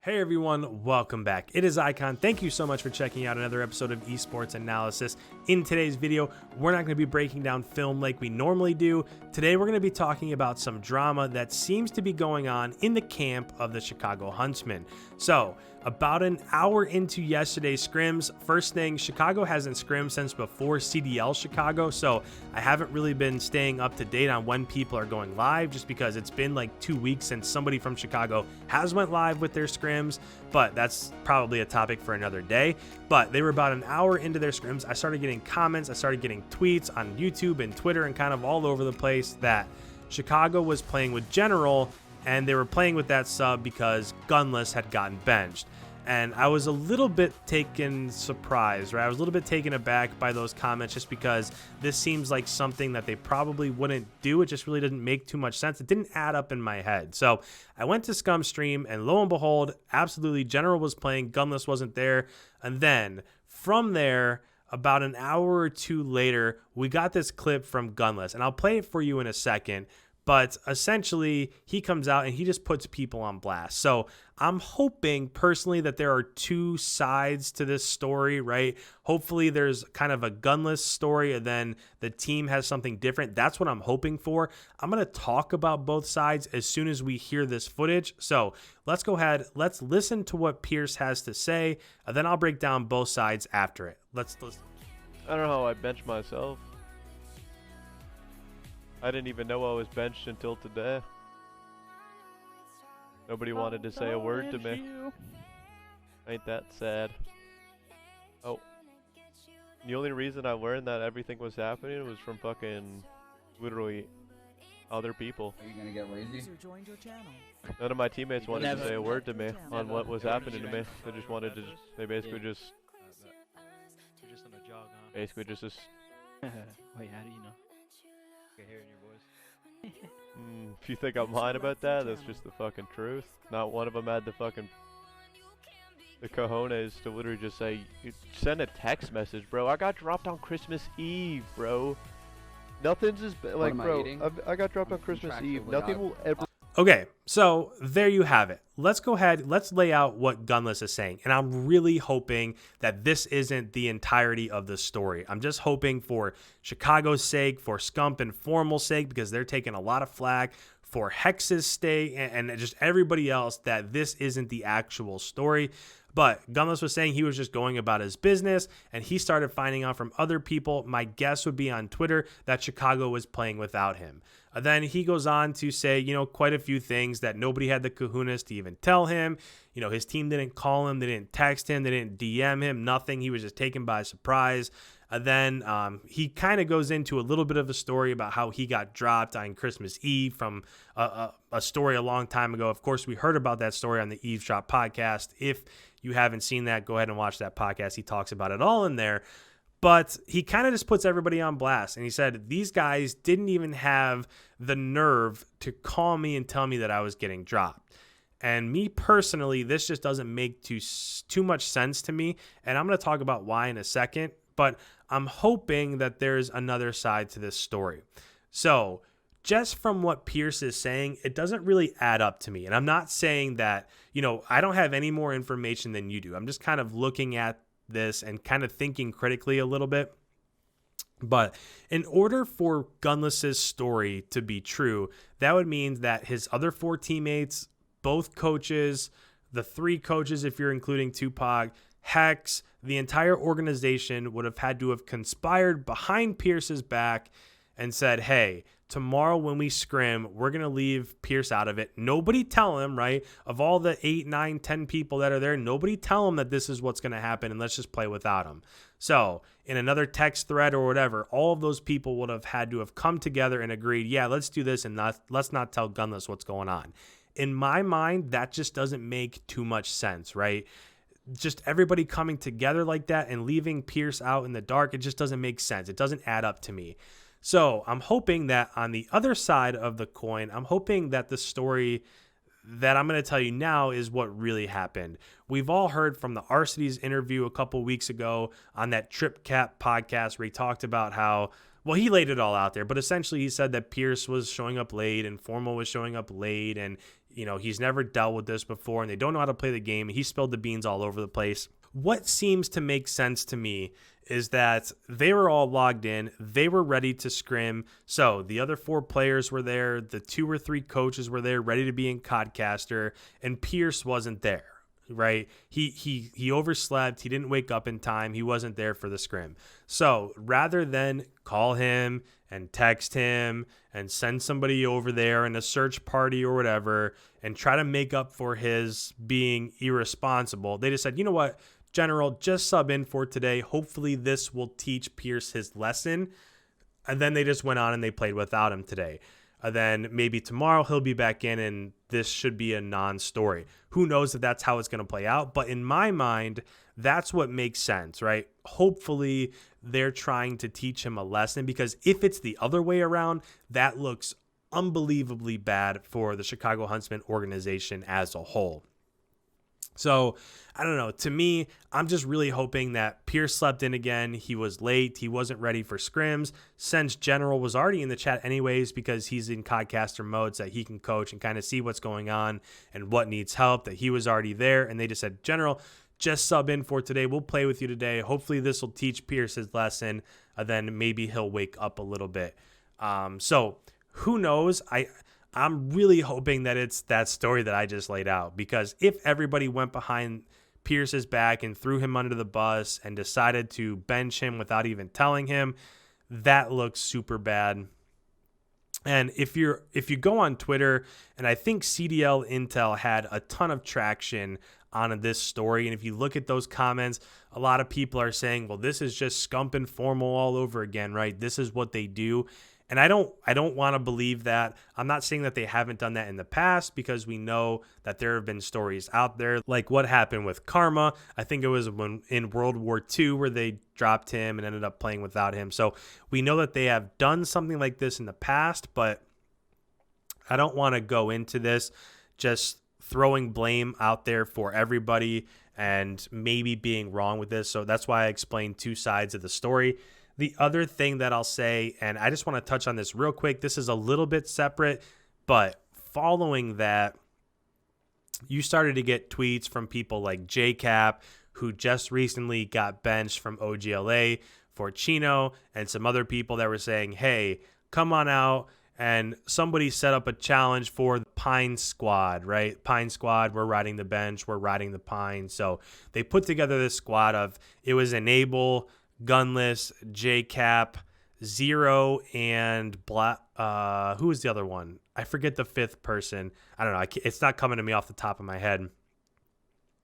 Hey everyone, welcome back. It is Icon. Thank you so much for checking out another episode of Esports Analysis. In today's video, we're not going to be breaking down film like we normally do. Today, we're going to be talking about some drama that seems to be going on in the camp of the Chicago Huntsmen. So, about an hour into yesterday's scrims, first thing, Chicago hasn't scrimmed since before CDL Chicago, so I haven't really been staying up to date on when people are going live just because it's been like 2 weeks since somebody from Chicago has went live with their scrims, but that's probably a topic for another day. But they were about an hour into their scrims. I started getting comments, I started getting tweets on YouTube and Twitter and kind of all over the place that Chicago was playing with General and they were playing with that sub because Gunless had gotten benched. And I was a little bit taken surprised, right? I was a little bit taken aback by those comments just because this seems like something that they probably wouldn't do. It just really didn't make too much sense. It didn't add up in my head. So I went to Scum Stream and lo and behold, absolutely General was playing, Gunless wasn't there. And then from there, about an hour or two later, we got this clip from Gunless and I'll play it for you in a second. But essentially, he comes out and he just puts people on blast. So I'm hoping personally that there are two sides to this story, right? Hopefully there's kind of a Gunless story and then the team has something different. That's what I'm hoping for. I'm going to talk about both sides as soon as we hear this footage. So let's go ahead. Let's listen to what Pierce has to say. And then I'll break down both sides after it. Let's listen. I don't know how I benched myself. I didn't even know I was benched until today. Nobody wanted to say a word to me. Ain't that sad? Oh. The only reason I learned that everything was happening was from fucking literally other people. Are you gonna get lazy? None of my teammates wanted to say a word to me on what was happening to me. They just wanted to, they basically just... You're just on a jog, huh? Basically just... Wait, how do you know? I can hear it in your voice. If you think I'm lying about that, that's just the fucking truth. Not one of them had the fucking... the cojones to literally just say, you send a text message, bro. I got dropped on Christmas Eve, bro. Nothing's as like, bro. I got dropped on Christmas Eve. Nothing will ever... Okay, so there you have it. Let's go ahead. Let's lay out what Gunless is saying. And I'm really hoping that this isn't the entirety of the story. I'm just hoping for Chicago's sake, for Scump and Formal's sake, because they're taking a lot of flack, for Hex's sake, and just everybody else, that this isn't the actual story. But Gunless was saying he was just going about his business, and he started finding out from other people. My guess would be on Twitter that Chicago was playing without him. Then he goes on to say, quite a few things that nobody had the kahunas to even tell him. His team didn't call him, they didn't text him, they didn't DM him, nothing. He was just taken by surprise. Then he kind of goes into a little bit of a story about how he got dropped on Christmas Eve from a story a long time ago. Of course, we heard about that story on the Eavesdrop podcast. If you haven't seen that, go ahead and watch that podcast. He talks about it all in there. But he kind of just puts everybody on blast. And he said, these guys didn't even have the nerve to call me and tell me that I was getting dropped. And me personally, this just doesn't make too much sense to me. And I'm going to talk about why in a second. But I'm hoping that there's another side to this story. So just from what Pierce is saying, it doesn't really add up to me. And I'm not saying that, I don't have any more information than you do. I'm just kind of looking at this and kind of thinking critically a little bit. But in order for Gunless's story to be true, that would mean that his other four teammates, both coaches, the three coaches, if you're including Tupac, Hex, the entire organization would have had to have conspired behind Pierce's back and said, hey, tomorrow when we scrim, we're going to leave Pierce out of it. Nobody tell him, right? Of all the 8, 9, 10 people that are there, nobody tell him that this is what's going to happen and let's just play without him. So in another text thread or whatever, all of those people would have had to have come together and agreed, yeah, let's do this and let's not tell Gunless what's going on. In my mind, that just doesn't make too much sense, right? Just everybody coming together like that and leaving Pierce out in the dark, it just doesn't make sense. It doesn't add up to me. So I'm hoping that on the other side of the coin, I'm hoping that the story that I'm going to tell you now is what really happened. We've all heard from the Arcity's interview a couple weeks ago on that Trip Cap podcast where he talked about how, well, he laid it all out there, but essentially he said that Pierce was showing up late and Formal was showing up late and You know, he's never dealt with this before, and they don't know how to play the game. He spilled the beans all over the place. What seems to make sense to me is that they were all logged in. They were ready to scrim. So the other 4 players were there. The 2 or 3 coaches were there, ready to be in Codcaster, and Pierce wasn't there. Right? He overslept. He didn't wake up in time. He wasn't there for the scrim. So rather than call him and text him and send somebody over there in a search party or whatever and try to make up for his being irresponsible, they just said, you know what, General, just sub in for today. Hopefully this will teach Pierce his lesson. And then they just went on and they played without him today. Then maybe tomorrow he'll be back in and this should be a non-story. Who knows if that's how it's going to play out? But in my mind, that's what makes sense, right? Hopefully they're trying to teach him a lesson, because if it's the other way around, that looks unbelievably bad for the Chicago Huntsmen organization as a whole. So, I don't know. To me, I'm just really hoping that Pierce slept in again. He was late. He wasn't ready for scrims. Since General was already in the chat anyways, because he's in Codcaster mode so that he can coach and kind of see what's going on and what needs help, that he was already there. And they just said, General, just sub in for today. We'll play with you today. Hopefully this will teach Pierce his lesson. Then maybe he'll wake up a little bit. So who knows? I'm really hoping that it's that story that I just laid out, because if everybody went behind Pierce's back and threw him under the bus and decided to bench him without even telling him, that looks super bad. And if you go on Twitter, and I think CDL Intel had a ton of traction on this story, and if you look at those comments, a lot of people are saying, well, this is just Scump and Formal all over again, right? This is what they do. And I don't want to believe that. I'm not saying that they haven't done that in the past, because we know that there have been stories out there like what happened with Karma. I think it was in World War II where they dropped him and ended up playing without him. So we know that they have done something like this in the past, but I don't want to go into this just throwing blame out there for everybody and maybe being wrong with this. So that's why I explained 2 sides of the story. The other thing that I'll say, and I just want to touch on this real quick, this is a little bit separate, but following that, you started to get tweets from people like JCap, who just recently got benched from OGLA for Chino, and some other people that were saying, hey, come on out. And somebody set up a challenge for the Pine Squad, right? Pine Squad, we're riding the bench, we're riding the Pine. So they put together this squad of, it was Enable, Gunless, JCap, Zero, and Black. Who was the other one? I forget the 5th person. I don't know. It's not coming to me off the top of my head.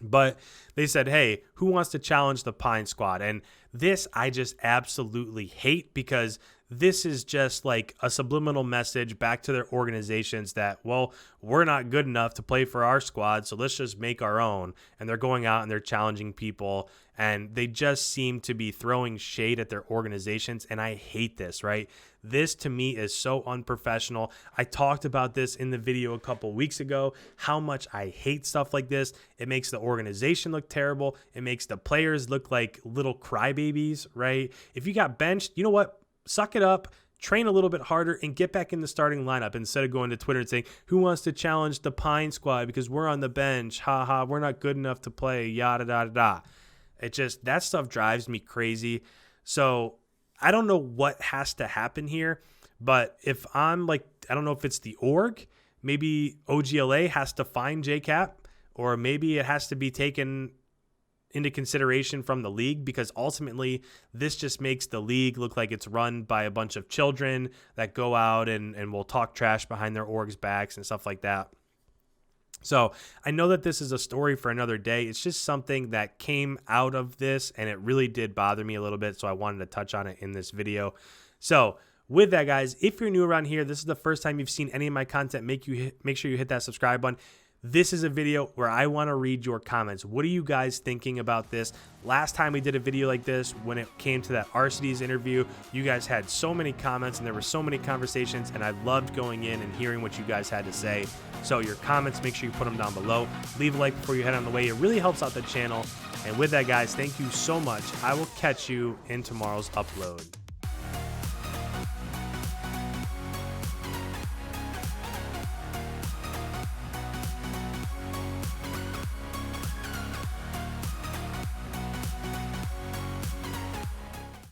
But they said, hey, who wants to challenge the Pine Squad? And this I just absolutely hate, because this is just like a subliminal message back to their organizations that, well, we're not good enough to play for our squad, so let's just make our own. And they're going out and they're challenging people, and they just seem to be throwing shade at their organizations, and I hate this, right? This to me is so unprofessional. I talked about this in the video a couple weeks ago, how much I hate stuff like this. It makes the organization look terrible. It makes the players look like little crybabies, right? If you got benched, you know what? Suck it up, train a little bit harder, and get back in the starting lineup instead of going to Twitter and saying, who wants to challenge the Pine Squad because we're on the bench? Ha ha, we're not good enough to play, yada, da, da, da. It just, that stuff drives me crazy. So I don't know what has to happen here, but if I'm like, I don't know if it's the org, maybe OGLA has to find JCap, or maybe it has to be taken into consideration from the league, because ultimately this just makes the league look like it's run by a bunch of children that go out and will talk trash behind their orgs' backs and stuff like that. So I know that this is a story for another day. It's just something that came out of this, and it really did bother me a little bit, so I wanted to touch on it in this video. So with that, guys, if you're new around here, this is the first time you've seen any of my content, make sure you hit that subscribe button. This is a video where I want to read your comments. What are you guys thinking about this? Last time we did a video like this, when it came to that Arcides interview, you guys had so many comments and there were so many conversations, and I loved going in and hearing what you guys had to say. So your comments, make sure you put them down below. Leave a like before you head on the way. It really helps out the channel. And with that, guys, thank you so much. I will catch you in tomorrow's upload.